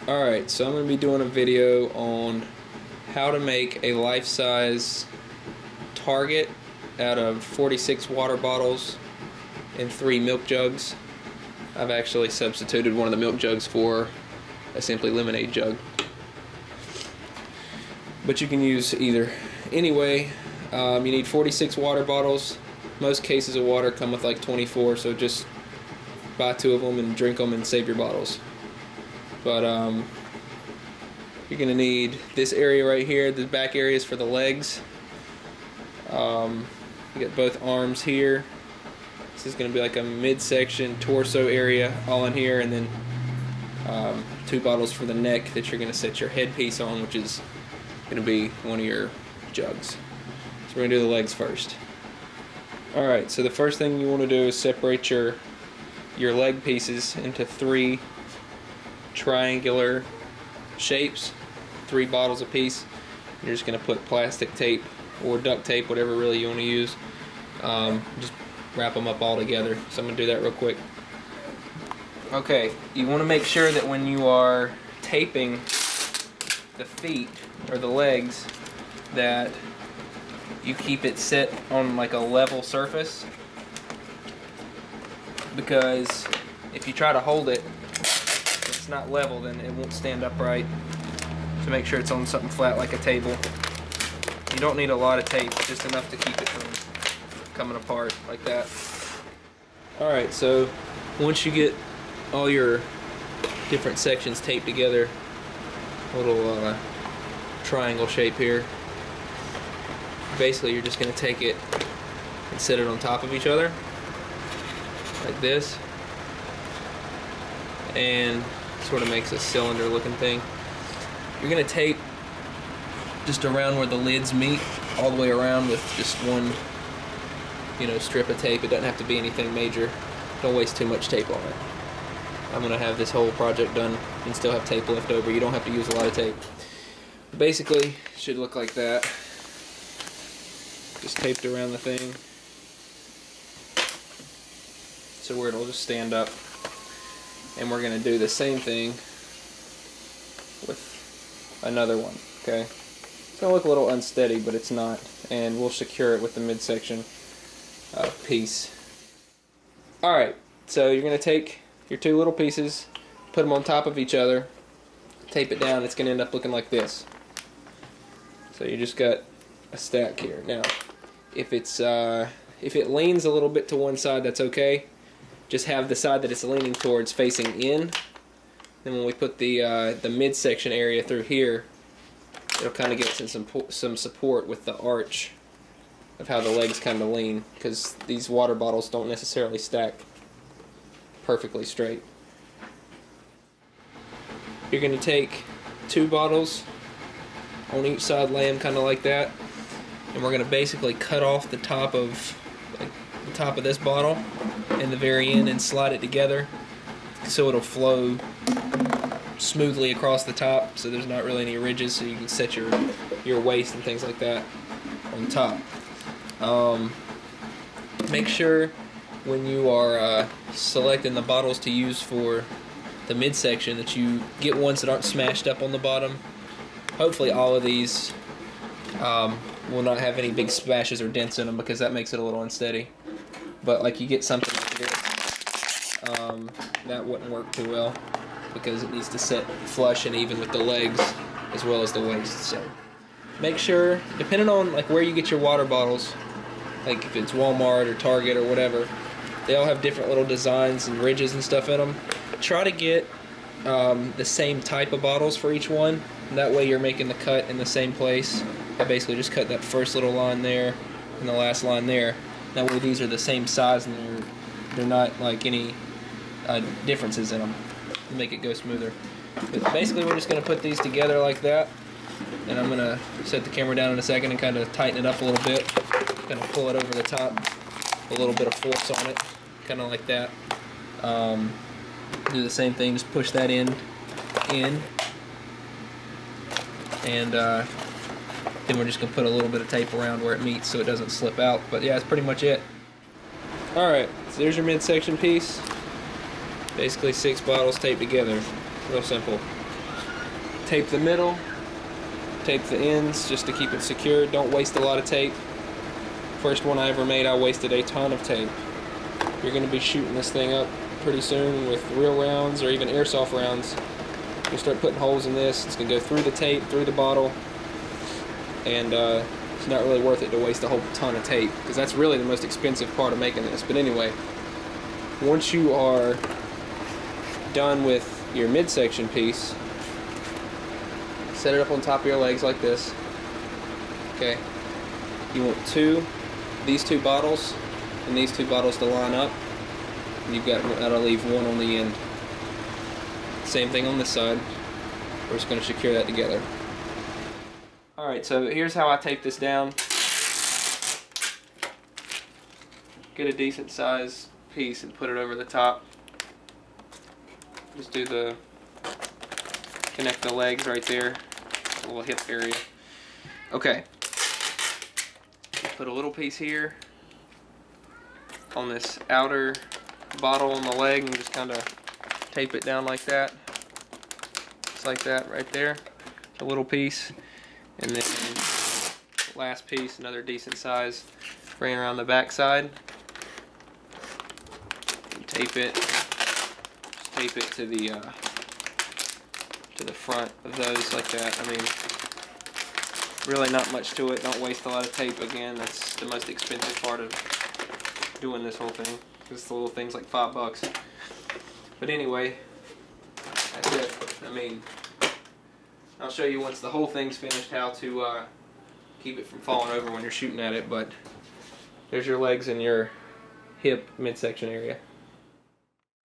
Alright, so I'm going to be doing a video on how to make a life-size target out of 46 water bottles and 3 milk jugs. I've actually substituted one of the milk jugs for a simply lemonade jug. But you can use either. Anyway, you need 46 water bottles. Most cases of water come with like 24, so just buy 2 of them and drink them and save your bottles. But you're going to need this area right here. The back area is for the legs. You got both arms here. This is going to be like a midsection torso area all in here, and then 2 bottles for the neck that you're going to set your headpiece on, which is going to be one of your jugs. So we're going to do the legs first. Alright, so the first thing you want to do is separate your leg pieces into 3 triangular shapes, 3 bottles a piece. You're just going to put plastic tape or duct tape, whatever really you want to use. Just wrap them up all together. So I'm going to do that real quick. Okay, you want to make sure that when you are taping the feet or the legs that you keep it set on like a level surface, because if you try to hold it, it's not level, then it won't stand upright. So make sure it's on something flat like a table. You don't need a lot of tape, just enough to keep it from coming apart like that. Alright, so once you get all your different sections taped together, a little triangle shape here, basically you're just going to take it and set it on top of each other like this, and sort of makes a cylinder looking thing. You're going to tape just around where the lids meet, all the way around with just one, strip of tape. It doesn't have to be anything major. Don't waste too much tape on it. I'm going to have this whole project done and still have tape left over. You don't have to use a lot of tape. Basically, it should look like that. Just taped around the thing, so where it'll just stand up. And we're going to do the same thing with another one, okay? It's going to look a little unsteady, but it's not. And we'll secure it with the midsection piece. Alright, so you're going to take your 2 little pieces, put them on top of each other, tape it down. It's going to end up looking like this. So you just got a stack here. Now, if it leans a little bit to one side, that's okay. Just have the side that it's leaning towards facing in. Then when we put the midsection area through here, it'll kind of get some support with the arch of how the legs kind of lean, because these water bottles don't necessarily stack perfectly straight. You're going to take 2 bottles on each side, lay them kind of like that, and we're going to basically cut off the top of this bottle and the very end and slide it together so it'll flow smoothly across the top, so there's not really any ridges, so you can set your waist and things like that on top. Make sure when you are selecting the bottles to use for the midsection that you get ones that aren't smashed up on the bottom. Hopefully all of these will not have any big splashes or dents in them, because that makes it a little unsteady. But like you get something like this, that wouldn't work too well, because it needs to set flush and even with the legs as well as the waist. So make sure, depending on like where you get your water bottles, like if it's Walmart or Target or whatever, they all have different little designs and ridges and stuff in them. Try to get the same type of bottles for each one, and that way you're making the cut in the same place. I basically just cut that first little line there and the last line there. That way these are the same size and they're not like any differences in them to make it go smoother. But basically we're just going to put these together like that, and I'm going to set the camera down in a second and kind of tighten it up a little bit, kind of pull it over the top, a little bit of force on it, kind of like that. Do the same thing, just push that in, and then we're just going to put a little bit of tape around where it meets so it doesn't slip out. But yeah, that's pretty much it. Alright, so there's your midsection piece. Basically 6 bottles taped together. Real simple. tape the middle, tape the ends just to keep it secure. Don't waste a lot of tape. First one I ever made, I wasted a ton of tape. You're going to be shooting this thing up pretty soon with real rounds or even airsoft rounds. You start putting holes in this, it's going to go through the tape, through the bottle, and it's not really worth it to waste a whole ton of tape, because that's really the most expensive part of making this. But anyway, once you are done with your midsection piece, set it up on top of your legs like this. Okay, you want these two bottles and these two bottles to line up, and you've got, that'll leave one on the end. Same thing on this side. We're just going to secure that together. Alright, so here's how I tape this down. Get a decent size piece and put it over the top. Just do the, connect the legs right there, a little hip area. Okay, put a little piece here on this outer bottle on the leg and just kind of tape it down like that. Just like that right there. A little piece. And then last piece, another decent size, bring it around the back side. And tape it. Just tape it to the front of those like that. I mean, really not much to it. Don't waste a lot of tape. Again, that's the most expensive part of doing this whole thing. This little thing's like $5. But anyway, that's it. I mean, I'll show you once the whole thing's finished how to keep it from falling over when you're shooting at it. But there's your legs and your hip midsection area.